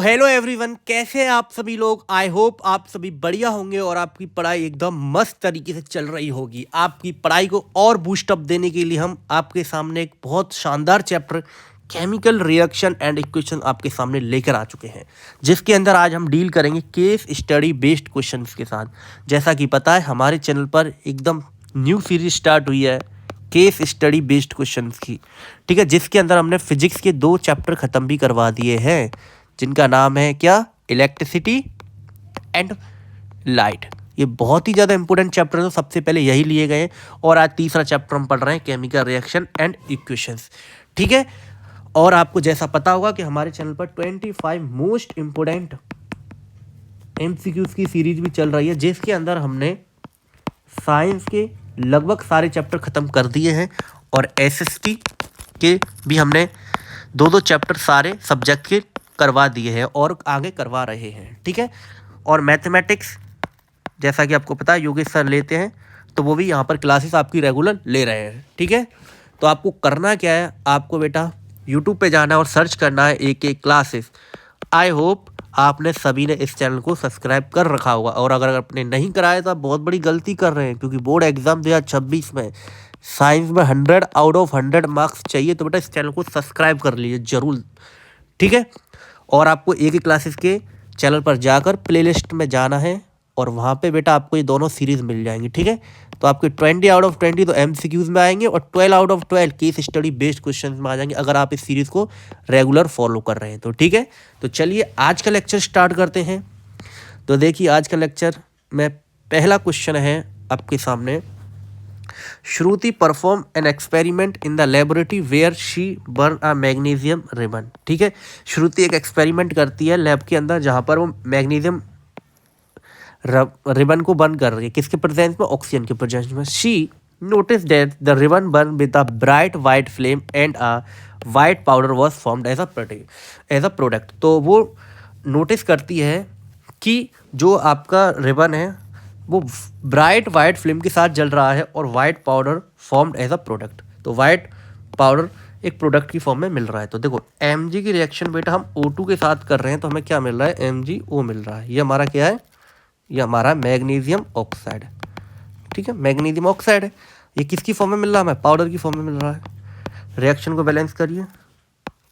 Hello everyone, कैसे हैं आप सभी लोग। आई होप आप सभी बढ़िया होंगे और आपकी पढ़ाई एकदम मस्त तरीके से चल रही होगी। आपकी पढ़ाई को और बूस्ट अप देने के लिए हम आपके सामने एक बहुत शानदार chapter chemical reaction and equation आपके सामने लेकर आ चुके हैं, जिसके अंदर आज हम डील करेंगे केस स्टडी बेस्ड क्वेश्चंस के साथ। जैसा कि पता है हमारे चैनल पर एकदम न्यू सीरीज स्टार्ट हुई है केस स्टडी बेस्ड क्वेश्चंस की, ठीक है, जिसके अंदर हमने फिजिक्स के 2 चैप्टर ख़त्म भी करवा दिए हैं, जिनका नाम है क्या, इलेक्ट्रिसिटी एंड लाइट। ये बहुत ही ज़्यादा इंपॉर्टेंट चैप्टर है, तो सबसे पहले यही लिए गए हैं। और आज तीसरा चैप्टर हम पढ़ रहे हैं केमिकल रिएक्शन एंड इक्वेशंस, ठीक है। और आपको जैसा पता होगा कि हमारे चैनल पर 25 मोस्ट इंपोर्टेंट एमसीक्यूज की सीरीज भी चल रही है, जिसके अंदर हमने साइंस के लगभग सारे चैप्टर ख़त्म कर दिए हैं और एसएसटी के भी हमने 2-2 चैप्टर सारे सब्जेक्ट के करवा दिए हैं और आगे करवा रहे हैं, ठीक है। और मैथमेटिक्स जैसा कि आपको पता है योगेश सर लेते हैं, तो वो भी यहाँ पर क्लासेस आपकी रेगुलर ले रहे हैं, ठीक है। तो आपको करना क्या है, आपको बेटा यूट्यूब पे जाना है और सर्च करना है एक क्लासेस। आई होप आपने सभी ने इस चैनल को सब्सक्राइब कर रखा होगा, और अगर आपने नहीं कराया तो आप बहुत बड़ी गलती कर रहे हैं, क्योंकि बोर्ड एग्जाम 2026 में साइंस में 100 आउट ऑफ 100 मार्क्स चाहिए। तो बेटा इस चैनल को सब्सक्राइब कर लीजिए ज़रूर, ठीक है। और आपको एक ही क्लासेस के चैनल पर जाकर प्लेलिस्ट में जाना है और वहाँ पे बेटा आपको ये दोनों सीरीज़ मिल जाएंगी, ठीक है। तो आपके 20 आउट ऑफ 20 तो एमसीक्यूज़ में आएंगे और 12 out of 12 case study based questions में आ जाएंगे, अगर आप इस सीरीज़ को रेगुलर फॉलो कर रहे हैं तो, ठीक है। तो चलिए आज का लेक्चर स्टार्ट करते हैं। तो देखिए आज का लेक्चर में पहला क्वेश्चन है आपके सामने, Shruti perform an experiment in the laboratory where she burn a magnesium ribbon, ठीक है। श्रुति एक एक्सपेरिमेंट करती है लैब के अंदर, जहाँ पर वो मैग्नीशियम रिबन को बर्न कर रही है, किसके प्रेजेंस में, ऑक्सीजन के प्रेजेंस में। She notice that the ribbon burn with a bright white flame and a white powder was formed as a product. तो वो नोटिस करती है कि जो आपका रिबन है वो ब्राइट वाइट फ्लेम के साथ जल रहा है और white powder formed as a product. तो वाइट पाउडर एक प्रोडक्ट की फॉर्म में मिल रहा है। तो देखो Mg की रिएक्शन बेटा हम O2 के साथ कर रहे हैं, तो हमें क्या मिल रहा है, MgO मिल रहा है। ये हमारा क्या है, ये हमारा मैग्नीशियम ऑक्साइड, ठीक है, मैग्नीशियम ऑक्साइड है। ये किसकी फॉर्म में मिल रहा है, हमें पाउडर की फॉर्म में मिल रहा है। रिएक्शन को बैलेंस करिए,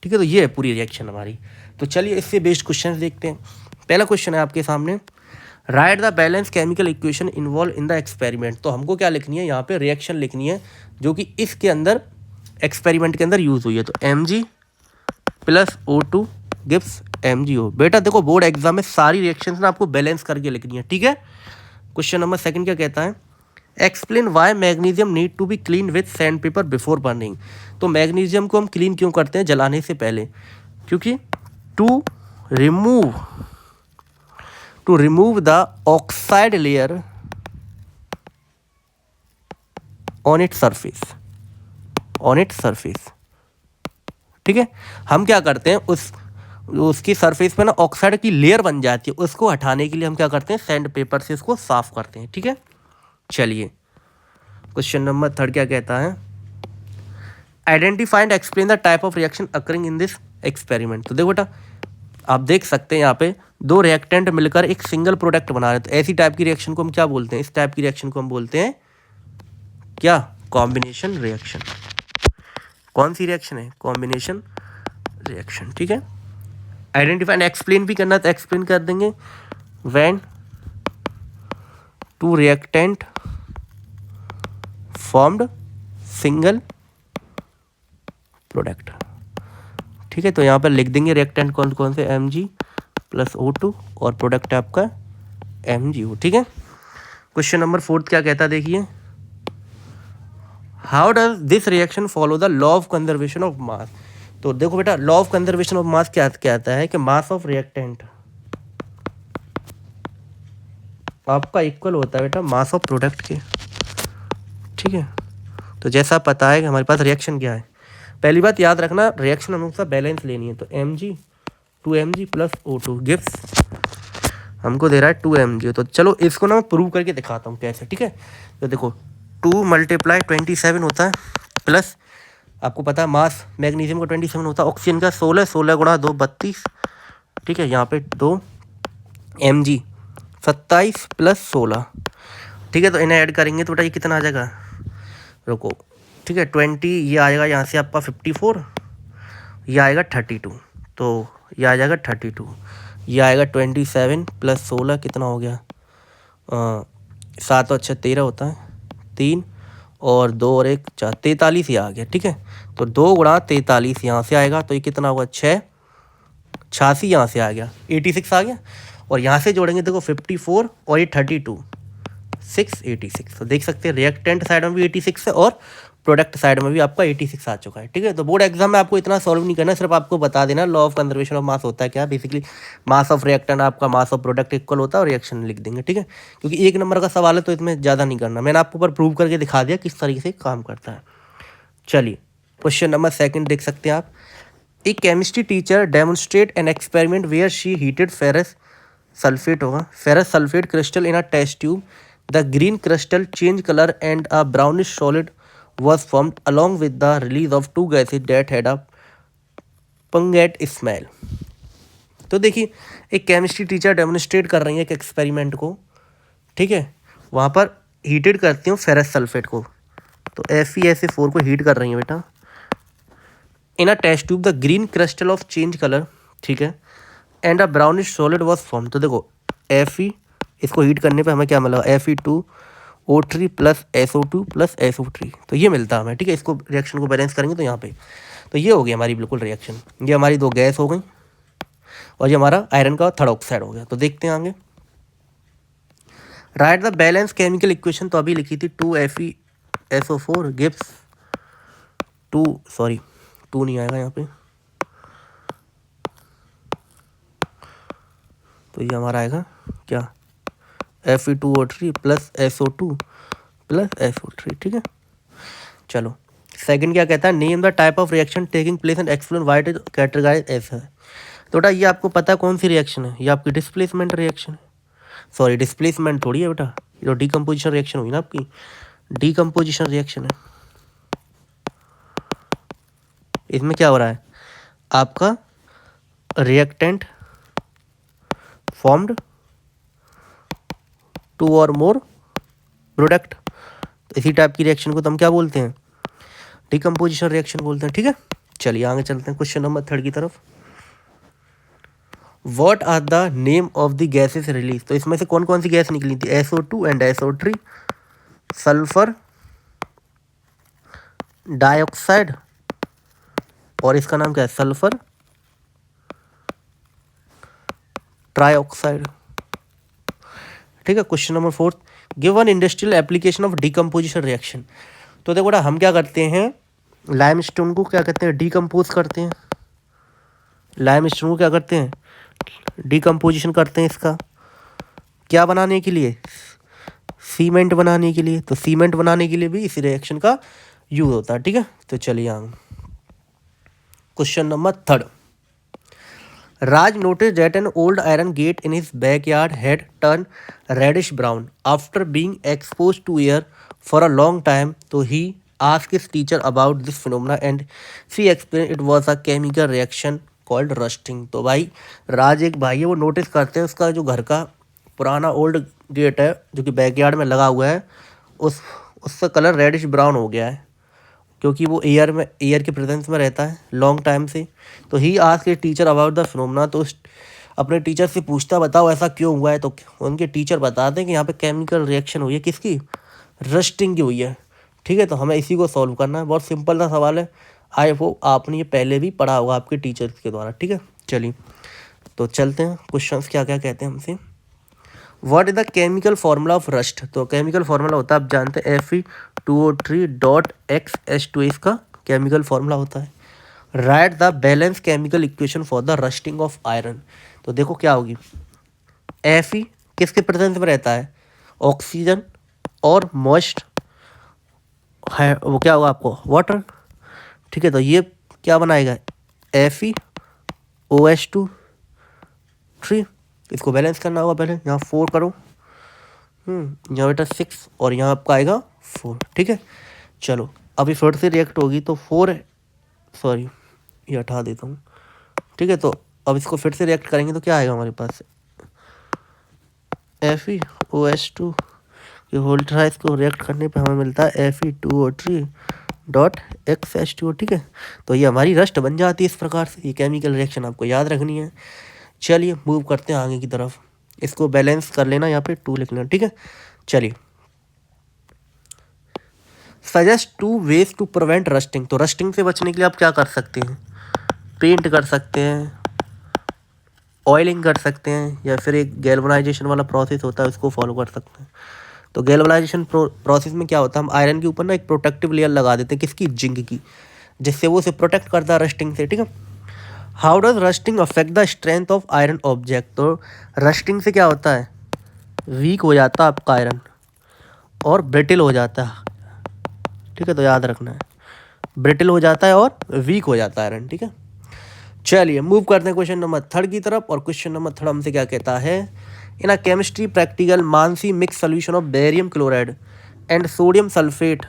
ठीक है। तो ये है पूरी रिएक्शन हमारी। तो चलिए इससे बेस्ड क्वेश्चन देखते हैं। पहला क्वेश्चन है आपके सामने, right the balance chemical equation involve in the experiment. तो हमको क्या लिखनी है, यहाँ पे रिएक्शन लिखनी है जो कि इसके अंदर एक्सपेरिमेंट के अंदर यूज हुई है। तो Mg plus O2 gives MgO। बेटा देखो बोर्ड एग्जाम में सारी रिएक्शंस ना आपको बैलेंस करके लिखनी है, ठीक है। क्वेश्चन नंबर 2 क्या कहता है, explain why magnesium need to be clean with sand paper before burning. तो मैग्नीशियम को हम क्लीन क्यों करते हैं जलाने से पहले, क्योंकि to remove the oxide layer on its surface, ठीक है। हम क्या करते हैं, उसकी सरफेस पे ना ऑक्साइड की लेयर बन जाती है, उसको हटाने के लिए हम क्या करते हैं, सैंड पेपर से इसको साफ करते हैं, ठीक है। चलिए क्वेश्चन नंबर 3 क्या कहता है, identify and explain the type of reaction occurring in this experiment. तो देखो बेटा आप देख सकते हैं यहाँ पे 2 रिएक्टेंट मिलकर एक सिंगल प्रोडक्ट बना रहे हैं। तो ऐसी टाइप की रिएक्शन को हम क्या बोलते हैं, इस टाइप की रिएक्शन को हम बोलते हैं क्या, कॉम्बिनेशन रिएक्शन। कौन सी रिएक्शन है, कॉम्बिनेशन रिएक्शन, ठीक है। आइडेंटिफाई एंड एक्सप्लेन भी करना तो एक्सप्लेन कर देंगे, when 2 reactant formed single product, ठीक है। तो यहाँ पर लिख देंगे रिएक्टेंट कौन कौन से, Mg प्लस O2 और प्रोडक्ट है आपका MgO, ठीक है। क्वेश्चन नंबर 4 क्या कहता है देखिए, how does this reaction follow the law of conservation of mass. तो देखो बेटा law of conservation of mass क्या कहता है कि मास ऑफ रिएक्टेंट आपका इक्वल होता है बेटा मास ऑफ प्रोडक्ट के, ठीक है। तो जैसा पता है कि हमारे पास रिएक्शन क्या है, पहली बात याद रखना रिएक्शन हमेशा बैलेंस लेनी है। तो Mg 2Mg plus O2 gives, हमको दे रहा है 2Mg। तो चलो इसको ना मैं प्रूव करके दिखाता हूँ कैसे, ठीक है। तो देखो 2 × 27 होता है, प्लस आपको पता है मास मैग्नीशियम का 27 होता है, ऑक्सीजन का 16 × 2 32 ठीक है, यहाँ पे 2 mg 27 + 16, ठीक है। तो इन्हें ऐड करेंगे तो बेटा ये कितना आ जाएगा, रुको, ठीक है, 20, ये आएगा यहाँ से आपका 54, ये आएगा 32, तो ये आ जाएगा 32, ये आएगा 27 + 16 कितना हो गया, 7 और 6 13 होता है, 3 और 2 और 1 4, 43 ये आ गया, ठीक है। तो 2 × 43 यहाँ से आएगा, तो ये कितना होगा, 6 86 यहाँ से आ गया, 86 आ गया। और यहाँ से जोड़ेंगे देखो 54 और ये 32, 686। तो देख सकते हैं रिएक्टेंट साइड में भी 86 है और प्रोडक्ट साइड में भी आपका 86 आ चुका है, ठीक है। तो बोर्ड एग्जाम में आपको इतना सॉल्व नहीं करना, सिर्फ आपको बता देना law of conservation of mass होता है क्या, बेसिकली मास ऑफ रिएक्टेंट आपका मास ऑफ प्रोडक्ट इक्वल होता है और रिएक्शन लिख देंगे, ठीक है। क्योंकि 1 नंबर का सवाल है तो इसमें ज़्यादा नहीं करना, मैंने आपको ऊपर प्रूव करके दिखा दिया किस तरीके से काम करता है। चलिए क्वेश्चन नंबर 2 देख सकते हैं आप। A chemistry teacher demonstrate an experiment where she heated ferrous sulphate होगा, ferrous sulphate crystal in a test tube, the green crystal change colour and a brownish solid was formed along with the release of 2 gases that had a pungent smell। तो देखिए एक chemistry teacher demonstrate कर रही है एक experiment को, ठीक है। वहाँ पर हीटेड करती हूँ फेरस सल्फेट को, तो FeSa4 को हीट कर रही है बेटा in a test tube, the green crystal of change colour, ठीक है, and a brownish solid was form. तो देखो Fe, इसको हीट करने पे हमें क्या मिला, Fe2O3 + SO2 + SO3, तो ये मिलता है हमें, ठीक है। इसको रिएक्शन को बैलेंस करेंगे तो यहाँ पे, तो ये हो गई हमारी बिल्कुल रिएक्शन, ये हमारी 2 गैस हो गई और ये हमारा आयरन का 3rd ऑक्साइड हो गया। तो देखते हैं आगे, right the balance chemical equation, तो अभी लिखी थी 2FeSO4 गिव्स 2 नहीं आएगा यहाँ पे, तो ये हमारा आएगा क्या, Fe2O3 + SO2 + SO3, ठीक है। चलो सेकंड क्या कहता है, name the type of reaction taking place and explain why it is categorized as है। तो बेटा ये आपको पता है कौन सी रिएक्शन है, ये आपकी डिस्प्लेसमेंट रिएक्शन है, सॉरी डिस्प्लेसमेंट थोड़ी है बेटा, ये तो डीकम्पोजिशन रिएक्शन हुई ना आपकी, डीकम्पोजिशन रिएक्शन है। इसमें क्या हो रहा है, आपका रिएक्टेंट फॉर्म्ड 2 और मोर प्रोडक्ट, इसी टाइप की रिएक्शन को तो हम क्या बोलते हैं, डीकम्पोजिशन रिएक्शन बोलते हैं, ठीक है। चलिए आगे चलते हैं क्वेश्चन नंबर 3 की तरफ। What are the name of the gases release, तो इसमें से कौन कौन सी गैस निकली थी, SO2 and SO3, sulphur dioxide और इसका नाम क्या है, सल्फर ट्राइऑक्साइड, ठीक है। Question number 4, give one industrial application of decomposition reaction. तो देखो बेटा हम क्या करते हैं, लाइमस्टोन को क्या कहते हैं, डीकम्पोज करते हैं, लाइमस्टोन को क्या करते हैं, डीकम्पोजिशन करते हैं, इसका क्या बनाने के लिए, सीमेंट बनाने के लिए। तो सीमेंट बनाने के लिए भी इस रिएक्शन का यूज होता है, ठीक है। तो चलिए आगे question number 3, Raj noticed that an old iron gate in his backyard had turned reddish brown after being exposed to air for a long time. So he asked his teacher about this phenomena and she explained it was a chemical reaction called rusting। तो भाई राज एक भाई है, वो notice करते हैं उसका जो घर का पुराना ओल्ड गेट है जो कि बैकयार्ड में लगा हुआ है, उसका कलर रेडिश ब्राउन हो गया है क्योंकि वो एयर के प्रेजेंस में रहता है लॉन्ग टाइम से। तो ही आस्क्ड के टीचर अबाउट द फिनोमेना, तो अपने टीचर से पूछता बताओ ऐसा क्यों हुआ है। तो उनके टीचर बताते हैं कि यहाँ पे केमिकल रिएक्शन हुई है, किसकी, रस्टिंग की हुई है, ठीक है। तो हमें इसी को सॉल्व करना है, बहुत सिंपल सा सवाल है, आई होप आपने ये पहले भी पढ़ा होगा आपके टीचर्स के द्वारा, ठीक है। चलिए तो चलते हैं क्वेश्चन क्या क्या कहते हैं हमसे। What is the chemical formula of rust, तो केमिकल फार्मूला होता है आप जानते हैं Fe2O3.XH2, इसका केमिकल फार्मूला होता है। Right the balance chemical equation for the rusting of iron, तो देखो क्या होगी, Fe किसके प्रेजेंस में रहता है, ऑक्सीजन और मॉइस्ट है, वो क्या होगा आपको, वाटर, ठीक है। तो ये क्या बनाएगा, FeOH2 इसको बैलेंस करना होगा, पहले यहाँ 4 करो, यहाँ बेटा 6 और यहाँ आपका आएगा 4, ठीक है। चलो अभी फिर से रिएक्ट होगी तो 4 सॉरी ये हटा देता हूँ, ठीक है। तो अब इसको फिर से रिएक्ट करेंगे तो क्या आएगा हमारे पास, FeOH2 ये वोल्टराइज को रिएक्ट करने पे हमें मिलता है Fe2O3.XH2O। ठीक है, तो ये हमारी रस्ट बन जाती है इस प्रकार से। ये केमिकल रिएक्शन आपको याद रखनी है। चलिए मूव करते हैं आगे की तरफ। इसको बैलेंस कर लेना, यहाँ पे 2 लिख लेना। ठीक है, चलिए suggest 2 ways to prevent rusting. तो रस्टिंग से बचने के लिए आप क्या कर सकते हैं, पेंट कर सकते हैं, ऑयलिंग कर सकते हैं, या फिर एक गैल्वनाइजेशन वाला प्रोसेस होता है उसको फॉलो कर सकते हैं। तो गैल्वनाइजेशन प्रोसेस में क्या होता है, हम आयरन के ऊपर ना एक प्रोटेक्टिव लेयर लगा देते हैं, किसकी, जिंक की, जिससे वो उसे प्रोटेक्ट करता है रस्टिंग से। ठीक है, how does rusting affect the strength of iron object. तो रस्टिंग से क्या होता है, वीक हो जाता है आपका आयरन और ब्रिटिल हो जाता है। ठीक है, तो याद रखना है, ब्रिटिल हो जाता है और वीक हो जाता है आयरन। ठीक है, चलिए मूव करते हैं क्वेश्चन नंबर 3 की तरफ। और क्वेश्चन नंबर 3 हमसे क्या कहता है, in a chemistry practical Mansi mix solution of barium chloride and sodium sulphate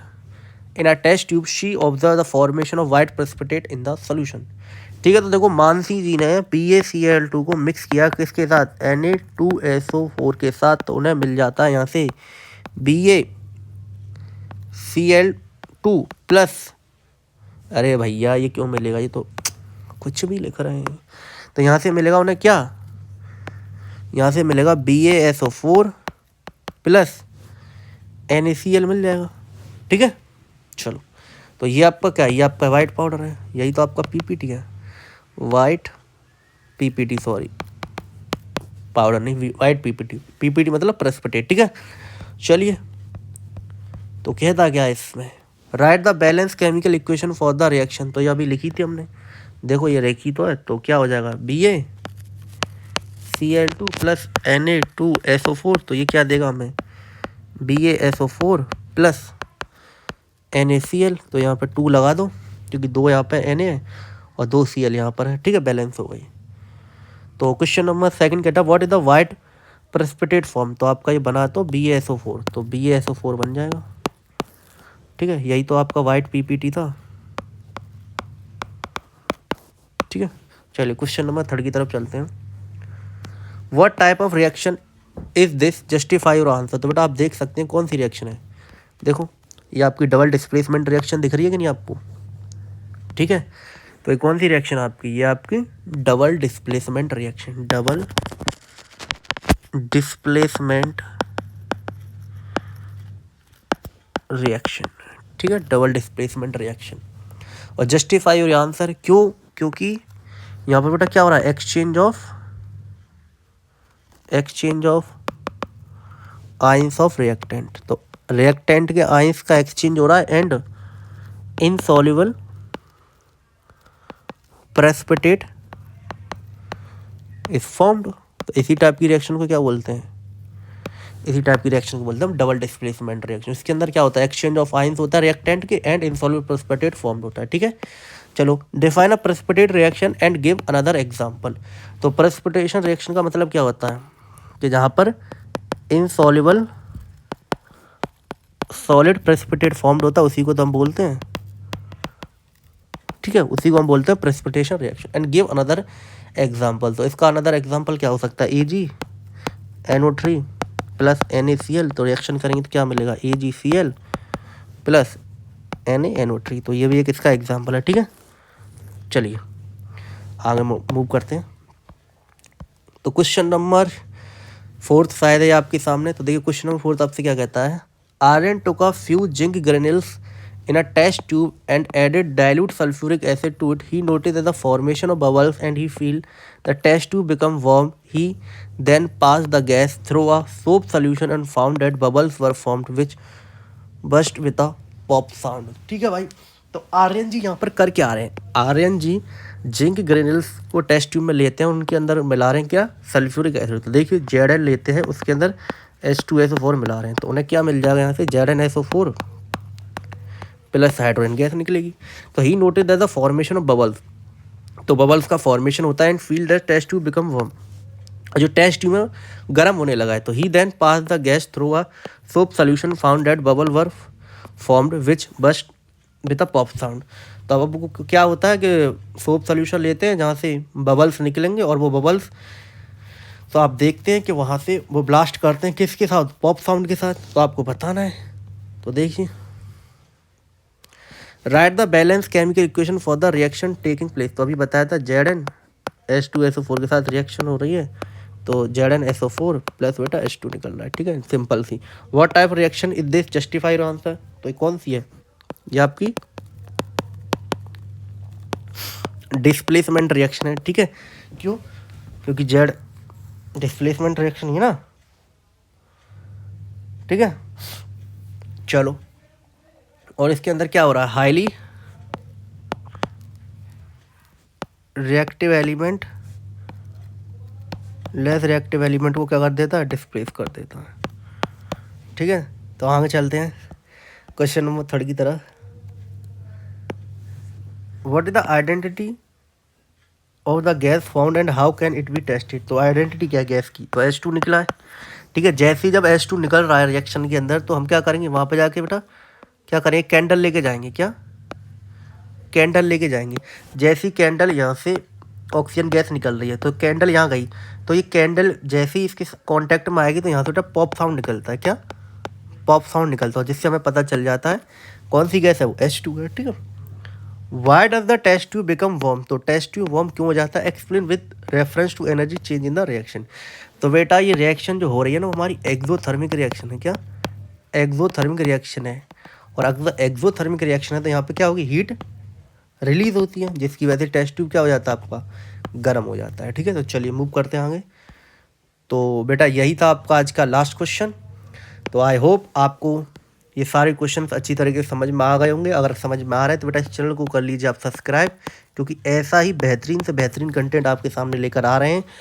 in a test tube she observe the formation of white precipitate in the solution. ठीक है, तो देखो मानसी जी ने PaCl2 को मिक्स किया किसके साथ, Na2SO4 के साथ, तो उन्हें मिल जाता है यहाँ से BaCl2 प्लस, अरे भैया ये क्यों मिलेगा, ये तो कुछ भी लिख रहे हैं। तो यहाँ से मिलेगा उन्हें क्या, यहाँ से मिलेगा BaSO4 प्लस NaCl मिल जाएगा। ठीक है, चलो तो ये आपका क्या है, ये आपका वाइट पाउडर है, यही तो आपका PPT है, वाइट PPT, सॉरी पाउडर नहीं, वाइट PPT मतलब प्रेसिपिटेट। ठीक है, चलिए तो कहता क्या है इसमें, right the balance chemical equation for the reaction. तो ये अभी लिखी थी हमने, देखो ये रेखी तो है, तो क्या हो जाएगा BaCl2 प्लस Na2SO4, तो ये क्या देगा हमें, BaSO4 प्लस NaCl। तो यहाँ पे 2 लगा दो क्योंकि 2 यहाँ पे Na है और 2 Cl यहाँ पर है। ठीक है, बैलेंस हो गई। तो क्वेश्चन नंबर 2 कहता है what is the white precipitate form. तो आपका ये बना तो BaSO4, तो BaSO4 बन जाएगा। ठीक है, यही तो आपका वाइट PPT था। ठीक है, चलिए क्वेश्चन नंबर 3 की तरफ चलते हैं। What type of reaction is this, justify your answer. तो बेटा आप देख सकते हैं कौन सी रिएक्शन है, देखो ये आपकी डबल डिस्प्लेसमेंट रिएक्शन दिख रही है कि नहीं आपको। ठीक है, तो ये कौन सी रिएक्शन आपकी, ये आपकी double displacement reaction, double displacement reaction. ठीक है, डबल डिस्प्लेसमेंट रिएक्शन। और जस्टिफाई योर आंसर क्यों, क्योंकि यहाँ पर बेटा क्या हो रहा है, exchange of ions of reactant. तो रिएक्टेंट के आयंस का एक्सचेंज हो रहा है and insoluble precipitate is formed. तो इसी टाइप की रिएक्शन को क्या बोलते हैं, इसी टाइप की रिएक्शन को बोलते हैं डबल डिस्प्लेसमेंट रिएक्शन। इसके अंदर क्या होता है, एक्सचेंज ऑफ आयंस होता है रिएक्टेंट के एंड इनसॉल्युबल प्रेसिपिटेट फॉर्म्ड होता है। ठीक है, चलो define a precipitate reaction and give another example. तो प्रेसिपिटेशन रिएक्शन का मतलब क्या होता है कि जहाँ पर इनसॉल्युबल सॉलिड प्रेसिपिटेट फॉर्म्ड होता है उसी को तो हम बोलते हैं, ठीक है, उसी को हम बोलते हैं precipitation reaction. And give another example. तो इसका अनदर एग्जांपल क्या हो सकता है, AgNO3 प्लस NaCl। तो रिएक्शन करेंगे तो क्या मिलेगा, AgCl प्लस NaNO3। तो ये भी एक इसका एग्जांपल है। ठीक है, चलिए आगे मूव करते हैं। तो क्वेश्चन नंबर 4 शायद है आपके सामने। तो देखिए क्वेश्चन नंबर 4 आपसे क्या कहता है, Aryan took a few zinc granules in a test tube and added dilute sulfuric acid to it. He noticed that the formation of bubbles and he felt the test tube become warm. He then passed the gas through a soap solution and found that bubbles were formed which burst with a pop sound. ठीक है भाई, तो आर्यन जी यहाँ पर कर क्या रहे हैं, आर्यन जी जिंक ग्रेन्यूल्स को टेस्ट ट्यूब में लेते हैं, उनके अंदर मिला रहे हैं क्या, सल्फ्यूरिक एसिड। तो देखिए Zn लेते हैं, उसके अंदर H2SO4 मिला रहे हैं, तो उन्हें क्या मिल जाएगा यहाँ से, ZnSO4 प्लस हाइड्रोजन गैस निकलेगी। तो he noted that the formation of bubbles, तो बबल्स का फॉर्मेशन होता है and feel that test tube become warm, जो टेस्ट ट्यूब में गर्म होने लगा है। तो he then pass the gas through a soap solution found that bubble were formed which burst with a pop sound. तो अब आपको क्या होता है कि सोप सोल्यूशन लेते हैं जहाँ से बबल्स निकलेंगे, और वो बबल्स तो आप देखते हैं कि वहाँ से वो ब्लास्ट करते हैं किसके साथ, पॉप साउंड के साथ। तो आपको बताना है, तो देखिए, right the balance chemical equation for the reaction taking place. तो अभी बताया था Zn H2SO4 के साथ रिएक्शन हो रही है, तो ZnSO4 प्लस बेटा H2 निकल रहा है, ठीक है, simple C. What type reaction is this, justify your answer. तो ये कौन सी है, ये आपकी डिस्प्लेसमेंट रिएक्शन है, ठीक है। क्यों, क्योंकि जेड डिस्प्लेसमेंट रिएक्शन है ना, ठीक है। चलो, और इसके अंदर क्या हो रहा है, highly reactive element less reactive element को क्या कर देता है, डिस्प्लेस कर देता है, ठीक है। तो आगे चलते हैं क्वेश्चन नंबर 3 की तरह। What is the identity of the gas found and how can it be tested. तो आइडेंटिटी क्या है गैस की, तो H2 निकला है, ठीक है। जैसे ही जब H2 निकल रहा है रिएक्शन के अंदर, तो हम क्या करेंगे, वहाँ पे जाके बेटा क्या करेंगे, कैंडल लेके जाएंगे, क्या कैंडल लेके जाएंगे। जैसे ही कैंडल यहाँ से ऑक्सीजन गैस निकल रही है, तो कैंडल यहाँ गई, तो ये कैंडल जैसे ही इसके कांटेक्ट में आएगी, तो यहाँ से बेटा पॉप साउंड निकलता है, क्या पॉप साउंड निकलता है, जिससे हमें पता चल जाता है कौन सी गैस है, वो H2 है, ठीक है। Why does the test tube become warm. तो टेस्ट ट्यूब वार्म क्यों हो जाता है, explain with reference to energy change in the reaction. तो बेटा ये रिएक्शन जो हो रही है ना, वो हमारी एक्सोथर्मिक रिएक्शन है, क्या एक्सोथर्मिक रिएक्शन है। और अगर एक्सोथर्मिक रिएक्शन है तो यहाँ पे क्या होगी, हीट रिलीज होती है, जिसकी वजह से टेस्ट ट्यूब क्या हो जाता है, आपका गर्म हो जाता है, ठीक है। तो चलिए मूव करते हैं आगे। तो बेटा यही था आपका आज का लास्ट क्वेश्चन। तो आई होप आपको ये सारे क्वेश्चंस अच्छी तरीके से समझ में आ गए होंगे। अगर समझ में आ रहा है तो बेटा इस चैनल को कर लीजिए आप सब्सक्राइब, क्योंकि ऐसा ही बेहतरीन से बेहतरीन कंटेंट आपके सामने लेकर आ रहे हैं।